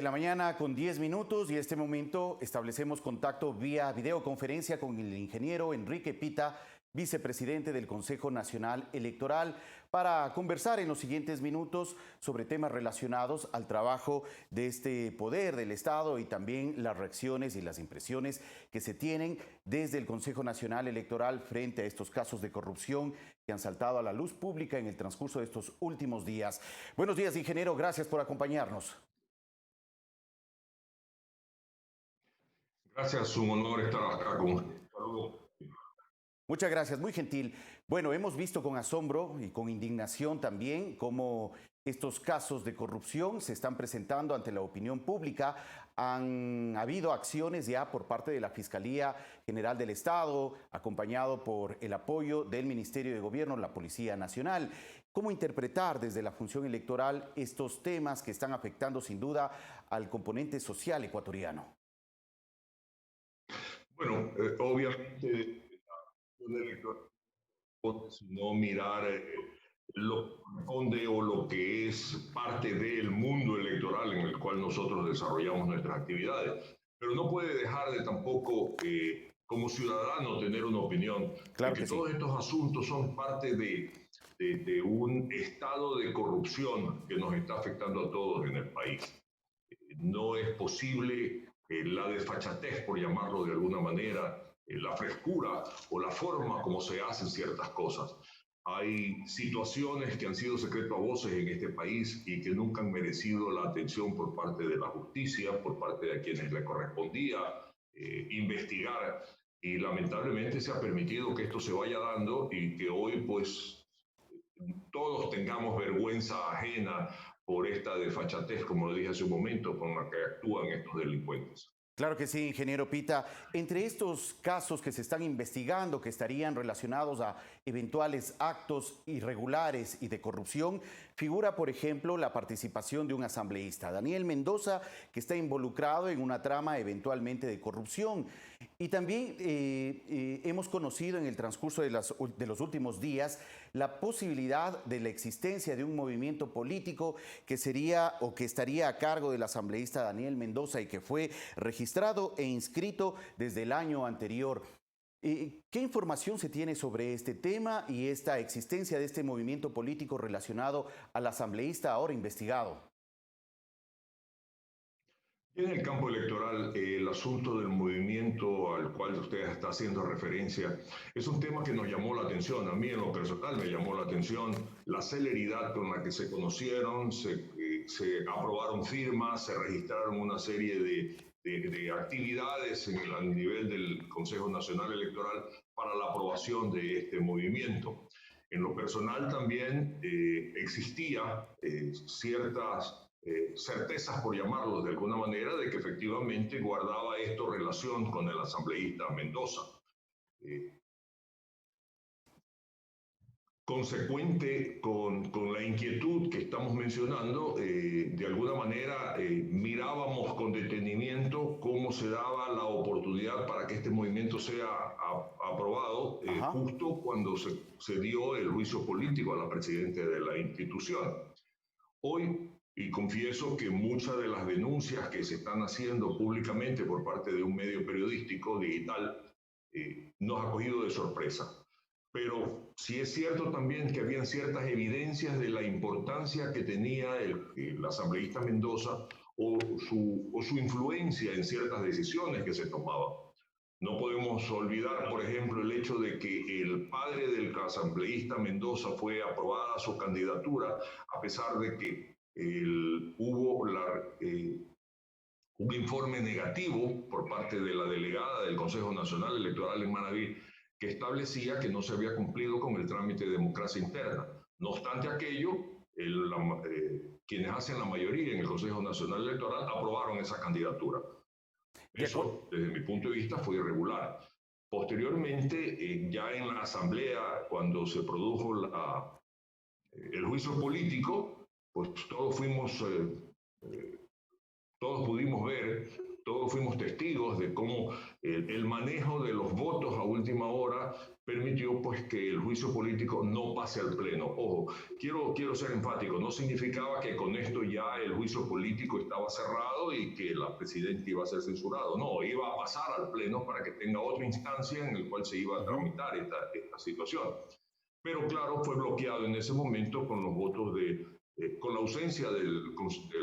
De la mañana con 10 minutos y en este momento establecemos contacto vía videoconferencia con el ingeniero Enrique Pita, vicepresidente del Consejo Nacional Electoral, para conversar en los siguientes minutos sobre temas relacionados al trabajo de este poder del Estado y también las reacciones y las impresiones que se tienen desde el Consejo Nacional Electoral frente a estos casos de corrupción que han saltado a la luz pública en el transcurso de estos últimos días. Buenos días, ingeniero, gracias por acompañarnos. Gracias, un honor estar acá con usted. Saludos. Muchas gracias, muy gentil. Bueno, hemos visto con asombro y con indignación también cómo estos casos de corrupción se están presentando ante la opinión pública. Han habido acciones ya por parte de la Fiscalía General del Estado, acompañado por el apoyo del Ministerio de Gobierno, la Policía Nacional. ¿Cómo interpretar desde la función electoral estos temas que están afectando sin duda al componente social ecuatoriano? Bueno, obviamente, la electoral, sino mirar lo que corresponde o lo que es parte del mundo electoral en el cual nosotros desarrollamos nuestras actividades. Pero no puede dejar de tampoco, como ciudadano, tener una opinión de Claro que que sí. todos estos asuntos son parte de un estado de corrupción que nos está afectando a todos en el país. No es posible la desfachatez, por llamarlo de alguna manera, la frescura o la forma como se hacen ciertas cosas. Hay situaciones que han sido secreto a voces en este país y que nunca han merecido la atención por parte de la justicia, por parte de quienes le correspondía investigar. Y lamentablemente se ha permitido que esto se vaya dando y que hoy pues todos tengamos vergüenza ajena por esta desfachatez, como lo dije hace un momento, con la que actúan estos delincuentes. Claro que sí, ingeniero Pita. Entre estos casos que se están investigando, que estarían relacionados a eventuales actos irregulares y de corrupción, figura, por ejemplo, la participación de un asambleísta, Daniel Mendoza, que está involucrado en una trama eventualmente de corrupción. Y también hemos conocido en el transcurso de los últimos días la posibilidad de la existencia de un movimiento político que sería o que estaría a cargo del asambleísta Daniel Mendoza y que fue registrado e inscrito desde el año anterior. ¿Qué información se tiene sobre este tema y esta existencia de este movimiento político relacionado al asambleísta ahora investigado? En el campo electoral, el asunto del movimiento al cual usted está haciendo referencia es un tema que nos llamó la atención. A mí en lo personal me llamó la atención la celeridad con la que se conocieron, se aprobaron firmas, se registraron una serie de actividades a nivel del Consejo Nacional Electoral para la aprobación de este movimiento. En lo personal también existía ciertas certezas, por llamarlo de alguna manera, de que efectivamente guardaba esto relación con el asambleísta Mendoza. Eh, Consecuente con la inquietud que estamos mencionando, de alguna manera mirábamos con detenimiento cómo se daba la oportunidad para que este movimiento sea aprobado Ajá. justo cuando se dio el juicio político a la presidenta de la institución. Hoy, y confieso que muchas de las denuncias que se están haciendo públicamente por parte de un medio periodístico digital nos ha cogido de sorpresa. Pero sí es cierto también que habían ciertas evidencias de la importancia que tenía el asambleísta Mendoza o su influencia en ciertas decisiones que se tomaban. No podemos olvidar, por ejemplo, el hecho de que el padre del asambleísta Mendoza fue aprobada su candidatura, a pesar de que hubo un informe negativo por parte de la delegada del Consejo Nacional Electoral en Manabí que establecía que no se había cumplido con el trámite de democracia interna. No obstante aquello, quienes hacen la mayoría en el Consejo Nacional Electoral aprobaron esa candidatura. De acuerdo. Eso, desde mi punto de vista, fue irregular. Posteriormente, ya en la Asamblea, cuando se produjo el juicio político, pues todos pudimos ver, todos todos fuimos testigos de cómo el manejo de los votos a última hora permitió pues que el juicio político no pase al Pleno. Ojo, quiero ser enfático, no significaba que con esto ya el juicio político estaba cerrado y que la presidenta iba a ser censurado. No, iba a pasar al Pleno para que tenga otra instancia en la cual se iba a tramitar esta situación. Pero claro, fue bloqueado en ese momento con los votos con la ausencia del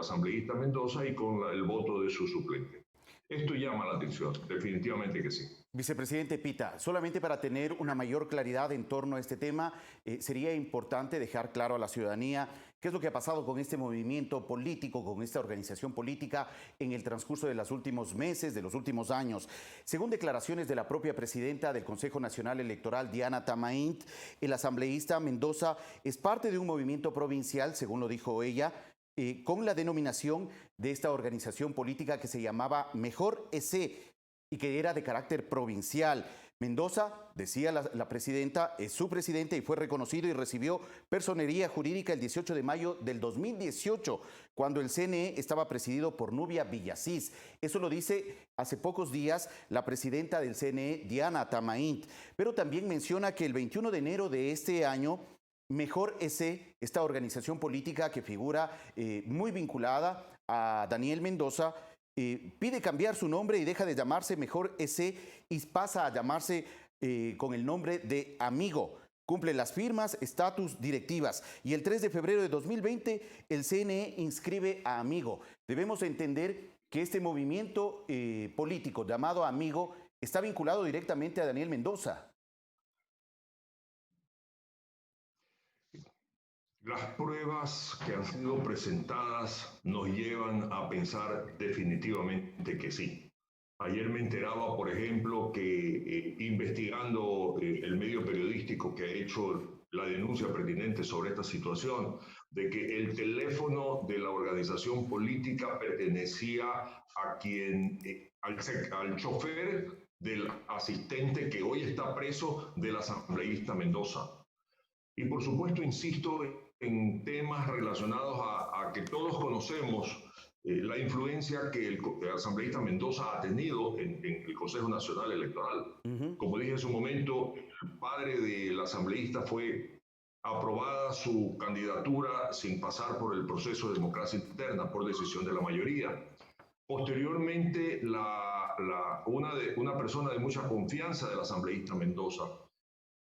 asambleísta Mendoza y con el voto de su suplente. Esto llama la atención, definitivamente que sí. Vicepresidente Pita, solamente para tener una mayor claridad en torno a este tema, sería importante dejar claro a la ciudadanía qué es lo que ha pasado con este movimiento político, con esta organización política en el transcurso de los últimos meses, de los últimos años. Según declaraciones de la propia presidenta del Consejo Nacional Electoral, Diana Tamaint, el asambleísta Mendoza es parte de un movimiento provincial, según lo dijo ella, con la denominación de esta organización política que se llamaba Mejor EC y que era de carácter provincial. Mendoza, decía la presidenta, es su presidente y fue reconocido y recibió personería jurídica el 18 de mayo del 2018, cuando el CNE estaba presidido por Nubia Villasís. Eso lo dice hace pocos días la presidenta del CNE, Diana Tamaint. Pero también menciona que el 21 de enero de este año, Mejor EC, esta organización política que figura muy vinculada a Daniel Mendoza, pide cambiar su nombre y deja de llamarse Mejor EC y pasa a llamarse con el nombre de Amigo. Cumple las firmas, estatus, directivas. Y el 3 de febrero de 2020 el CNE inscribe a Amigo. Debemos entender que este movimiento político llamado Amigo está vinculado directamente a Daniel Mendoza. Las pruebas que han sido presentadas nos llevan a pensar definitivamente que sí. Ayer me enteraba, por ejemplo, que investigando el medio periodístico que ha hecho la denuncia pertinente sobre esta situación, de que el teléfono de la organización política pertenecía a al chofer del asistente que hoy está preso del asambleísta Mendoza. Y por supuesto, insisto en temas relacionados a que todos conocemos la influencia que el asambleísta Mendoza ha tenido en el Consejo Nacional Electoral. Como dije en su momento, el padre del asambleísta fue aprobada su candidatura sin pasar por el proceso de democracia interna por decisión de la mayoría. Posteriormente, una persona de mucha confianza del asambleísta Mendoza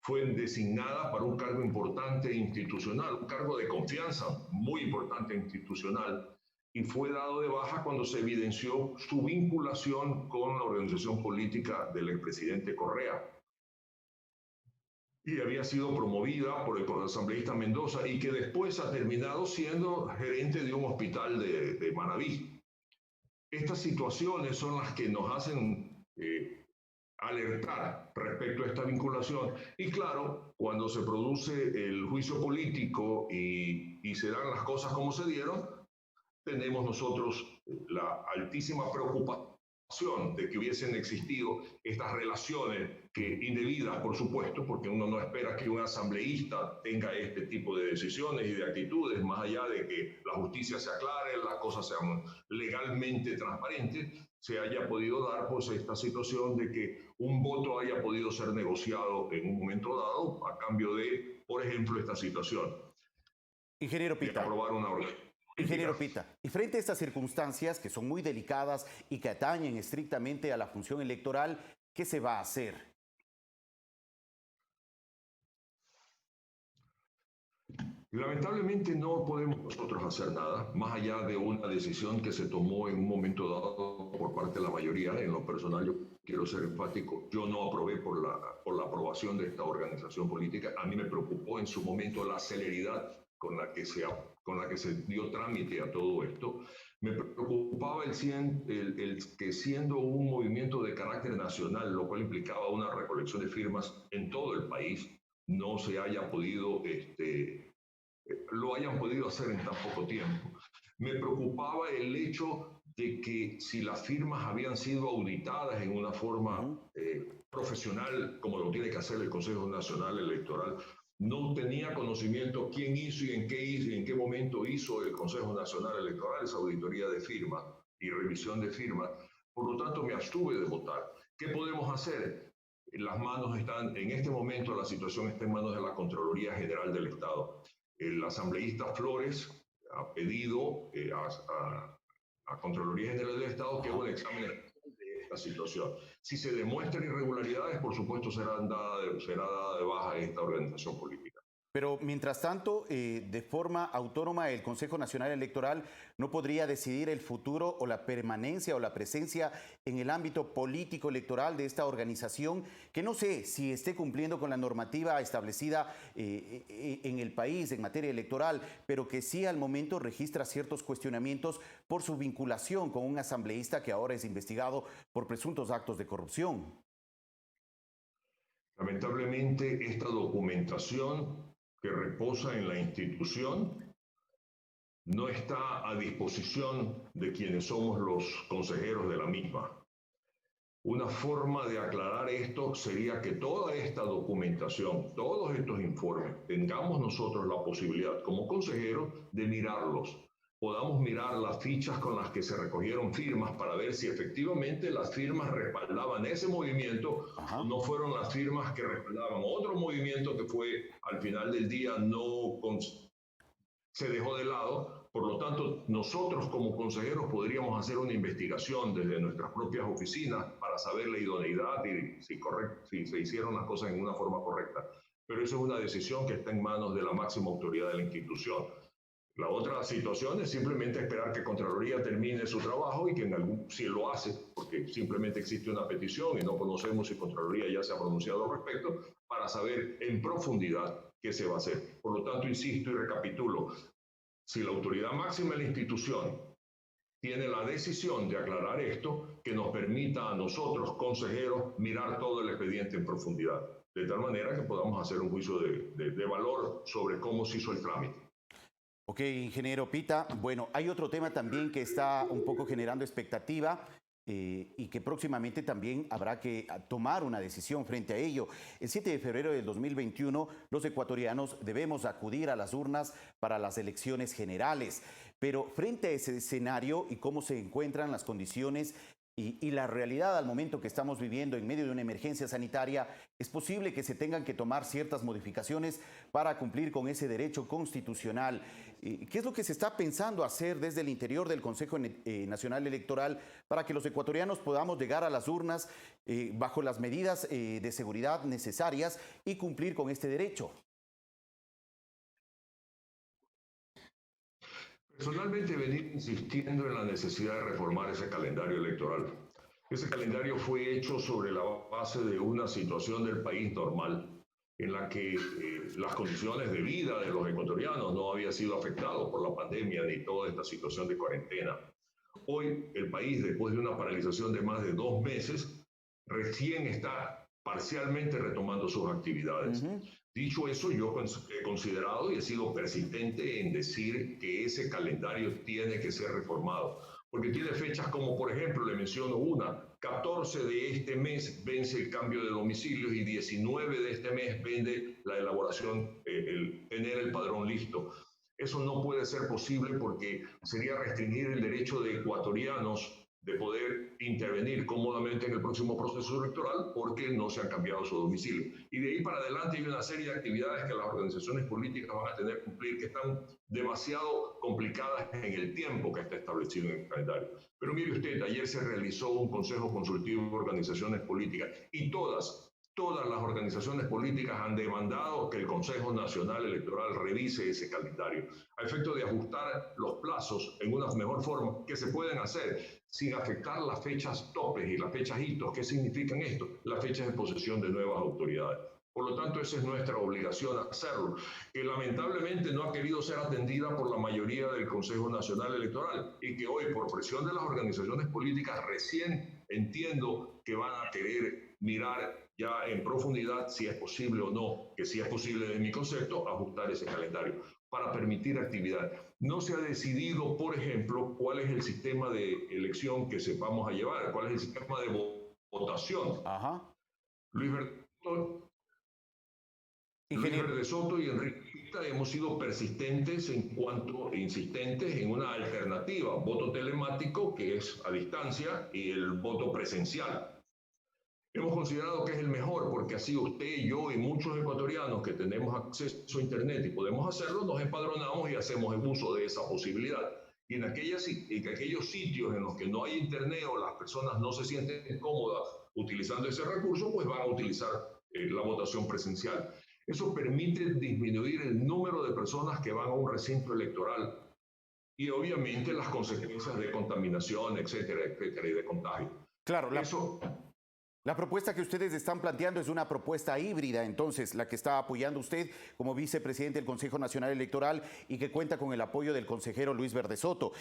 fue designada para un cargo importante institucional, un cargo de confianza muy importante institucional, y fue dado de baja cuando se evidenció su vinculación con la organización política del expresidente Correa. Y había sido promovida por el asambleísta Mendoza y que después ha terminado siendo gerente de un hospital de Manabí. Estas situaciones son las que nos hacen alertar respecto a esta vinculación. Y claro, cuando se produce el juicio político y se dan las cosas como se dieron, tenemos nosotros la altísima preocupación de que hubiesen existido estas relaciones indebidas, por supuesto, porque uno no espera que un asambleísta tenga este tipo de decisiones y de actitudes, más allá de que la justicia se aclare, las cosas sean legalmente transparentes, se haya podido dar pues esta situación de que un voto haya podido ser negociado en un momento dado a cambio de, por ejemplo, esta situación. Ingeniero Pita. De aprobar una orden. Ingeniero Pita, y frente a estas circunstancias que son muy delicadas y que atañen estrictamente a la función electoral, ¿qué se va a hacer? Lamentablemente no podemos nosotros hacer nada, más allá de una decisión que se tomó en un momento dado por parte de la mayoría. En lo personal, yo quiero ser enfático, yo no aprobé por la aprobación de esta organización política. A mí me preocupó en su momento la celeridad con la que se dio trámite a todo esto. Me preocupaba el que siendo un movimiento de carácter nacional, lo cual implicaba una recolección de firmas en todo el país, no se haya podido lo hayan podido hacer en tan poco tiempo. Me preocupaba el hecho de que si las firmas habían sido auditadas en una forma profesional, como lo tiene que hacer el Consejo Nacional Electoral, no tenía conocimiento quién hizo y en qué momento hizo el Consejo Nacional Electoral esa auditoría de firmas y revisión de firmas. por lo tanto me abstuve de votar. ¿Qué podemos hacer? Las manos están, en este momento la situación está en manos de la Contraloría General del Estado. El asambleísta Flores ha pedido a Contraloría General del Estado que haga un examen de esta situación. Si se demuestran irregularidades, por supuesto será dada de baja esta organización política. Pero mientras tanto, de forma autónoma, el Consejo Nacional Electoral no podría decidir el futuro o la permanencia o la presencia en el ámbito político electoral de esta organización, que no sé si esté cumpliendo con la normativa establecida en el país en materia electoral, pero que sí al momento registra ciertos cuestionamientos por su vinculación con un asambleísta que ahora es investigado por presuntos actos de corrupción. Lamentablemente, esta documentación que reposa en la institución no está a disposición de quienes somos los consejeros de la misma. Una forma de aclarar esto sería que toda esta documentación, todos estos informes, tengamos nosotros la posibilidad como consejeros de mirarlos. Podamos mirar las fichas con las que se recogieron firmas para ver si efectivamente las firmas respaldaban ese movimiento. Ajá. O no fueron las firmas que respaldaban otro movimiento que fue al final del día se dejó de lado. Por lo tanto, nosotros como consejeros podríamos hacer una investigación desde nuestras propias oficinas para saber la idoneidad y si se hicieron las cosas en una forma correcta. Pero eso es una decisión que está en manos de la máxima autoridad de la institución. La otra situación es simplemente esperar que Contraloría termine su trabajo y que si lo hace, porque simplemente existe una petición y no conocemos si Contraloría ya se ha pronunciado al respecto, para saber en profundidad qué se va a hacer. Por lo tanto, insisto y recapitulo, si la autoridad máxima de la institución tiene la decisión de aclarar esto, que nos permita a nosotros, consejeros, mirar todo el expediente en profundidad, de tal manera que podamos hacer un juicio de valor sobre cómo se hizo el trámite. Ok, ingeniero Pita. Bueno, hay otro tema también que está un poco generando expectativa y que próximamente también habrá que tomar una decisión frente a ello. El 7 de febrero del 2021, los ecuatorianos debemos acudir a las urnas para las elecciones generales. Pero frente a ese escenario y cómo se encuentran las condiciones y la realidad al momento que estamos viviendo en medio de una emergencia sanitaria, es posible que se tengan que tomar ciertas modificaciones para cumplir con ese derecho constitucional. ¿Qué es lo que se está pensando hacer desde el interior del Consejo Nacional Electoral para que los ecuatorianos podamos llegar a las urnas bajo las medidas de seguridad necesarias y cumplir con este derecho? Personalmente venir insistiendo en la necesidad de reformar ese calendario electoral. Ese calendario fue hecho sobre la base de una situación del país normal, en la que las condiciones de vida de los ecuatorianos no había sido afectado por la pandemia ni toda esta situación de cuarentena. Hoy el país, después de una paralización de más de 2 meses, recién está parcialmente retomando sus actividades. Dicho eso, yo he considerado y he sido persistente en decir que ese calendario tiene que ser reformado, porque tiene fechas como, por ejemplo, le menciono una, 14 de este mes vence el cambio de domicilios y 19 de este mes vence la elaboración, tener el padrón listo. Eso no puede ser posible porque sería restringir el derecho de ecuatorianos de poder intervenir cómodamente en el próximo proceso electoral porque no se han cambiado su domicilio. Y de ahí para adelante hay una serie de actividades que las organizaciones políticas van a tener que cumplir que están demasiado complicadas en el tiempo que está establecido en el calendario. Pero mire usted, ayer se realizó un consejo consultivo de organizaciones políticas y todas las organizaciones políticas han demandado que el Consejo Nacional Electoral revise ese calendario a efecto de ajustar los plazos en una mejor forma que se pueden hacer sin afectar las fechas topes y las fechas hitos. ¿Qué significan esto? Las fechas de posesión de nuevas autoridades. Por lo tanto, esa es nuestra obligación hacerlo, que lamentablemente no ha querido ser atendida por la mayoría del Consejo Nacional Electoral y que hoy, por presión de las organizaciones políticas, recién entiendo que van a querer mirar ya en profundidad si es posible o no, que si es posible desde mi concepto, ajustar ese calendario para permitir actividad. No se ha decidido, por ejemplo, cuál es el sistema de elección que vamos a llevar, cuál es el sistema de votación. Ajá. Luis Bertolo Luis Ingeniero. Verde Soto y Enrique Pita hemos sido persistentes insistentes en una alternativa, voto telemático, que es a distancia, y el voto presencial. Hemos considerado que es el mejor porque así usted, yo y muchos ecuatorianos que tenemos acceso a Internet y podemos hacerlo, nos empadronamos y hacemos el uso de esa posibilidad. Y en aquellos sitios en los que no hay Internet o las personas no se sienten cómodas utilizando ese recurso, pues van a utilizar la votación presencial. Eso permite disminuir el número de personas que van a un recinto electoral y obviamente las consecuencias de contaminación, etcétera, etcétera, y de contagio. Claro, Eso la propuesta que ustedes están planteando es una propuesta híbrida, entonces, la que está apoyando usted como vicepresidente del Consejo Nacional Electoral y que cuenta con el apoyo del consejero Luis Verde Soto.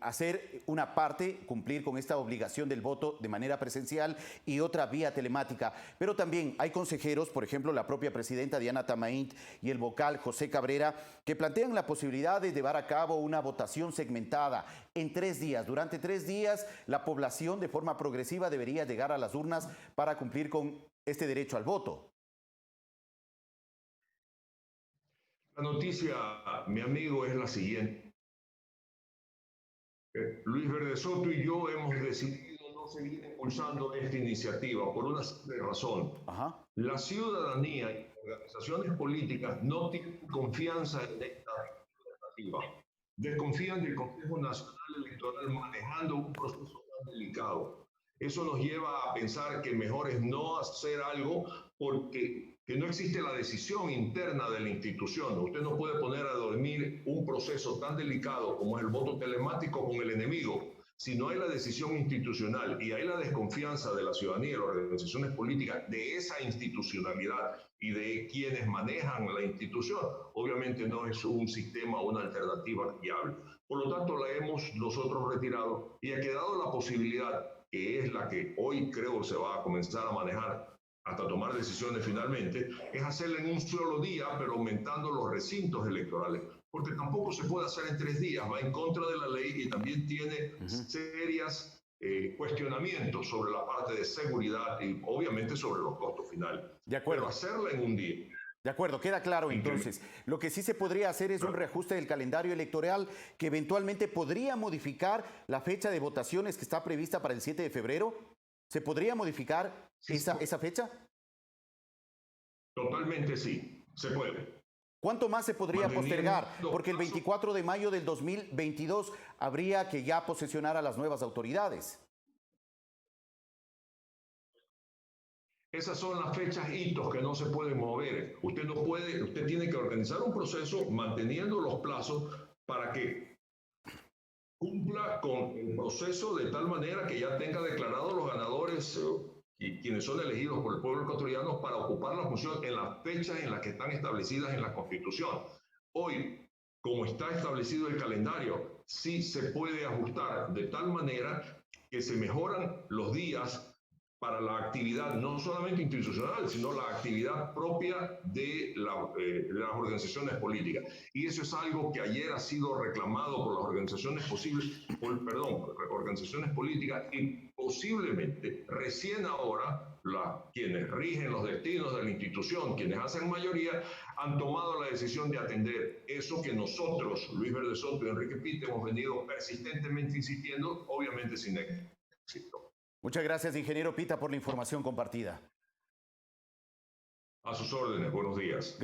Hacer una parte, cumplir con esta obligación del voto de manera presencial y otra vía telemática. Pero también hay consejeros, por ejemplo, la propia presidenta Diana Tamaint y el vocal José Cabrera, que plantean la posibilidad de llevar a cabo una votación segmentada en 3 días. Durante 3 días, la población de forma progresiva debería llegar a las urnas para cumplir con este derecho al voto. La noticia, mi amigo, es la siguiente. Luis Verde Soto y yo hemos decidido no seguir impulsando esta iniciativa por una simple razón. Ajá. La ciudadanía y las organizaciones políticas no tienen confianza en esta iniciativa. Desconfían del Consejo Nacional Electoral manejando un proceso tan delicado. Eso nos lleva a pensar que mejor es no hacer algo porque que no existe la decisión interna de la institución. Usted no puede poner a dormir un proceso tan delicado como es el voto telemático con el enemigo. Si no hay la decisión institucional y hay la desconfianza de la ciudadanía y de las organizaciones políticas de esa institucionalidad y de quienes manejan la institución, obviamente no es un sistema o una alternativa viable. Por lo tanto, la hemos nosotros retirado y ha quedado la posibilidad, que es la que hoy creo se va a comenzar a manejar hasta tomar decisiones finalmente, es hacerla en un solo día, pero aumentando los recintos electorales, porque tampoco se puede hacer en 3 días, va en contra de la ley y también tiene serias cuestionamientos sobre la parte de seguridad y obviamente sobre los costos finales. De acuerdo. Pero hacerla en un día. De acuerdo, queda claro entonces. Lo que sí se podría hacer es un reajuste del calendario electoral que eventualmente podría modificar la fecha de votaciones que está prevista para el 7 de febrero. ¿Se podría modificar esa fecha? Totalmente sí, se puede. ¿Cuánto más se podría postergar? Porque el 24 de mayo del 2022 habría que ya posesionar a las nuevas autoridades. Esas son las fechas hitos que no se pueden mover. Usted tiene que organizar un proceso manteniendo los plazos para que cumpla con el proceso de tal manera que ya tenga declarados los ganadores y quienes son elegidos por el pueblo ecuatoriano para ocupar la función en las fechas en las que están establecidas en la Constitución. Hoy, como está establecido el calendario, sí se puede ajustar de tal manera que se mejoran los días para la actividad no solamente institucional, sino la actividad propia de las organizaciones políticas. Y eso es algo que ayer ha sido reclamado por las organizaciones organizaciones políticas y posiblemente recién ahora quienes rigen los destinos de la institución, quienes hacen mayoría, han tomado la decisión de atender eso que nosotros, Luis Verde Soto y Enrique Pita, hemos venido persistentemente insistiendo, obviamente sin éxito. Muchas gracias, ingeniero Pita, por la información compartida. A sus órdenes, buenos días.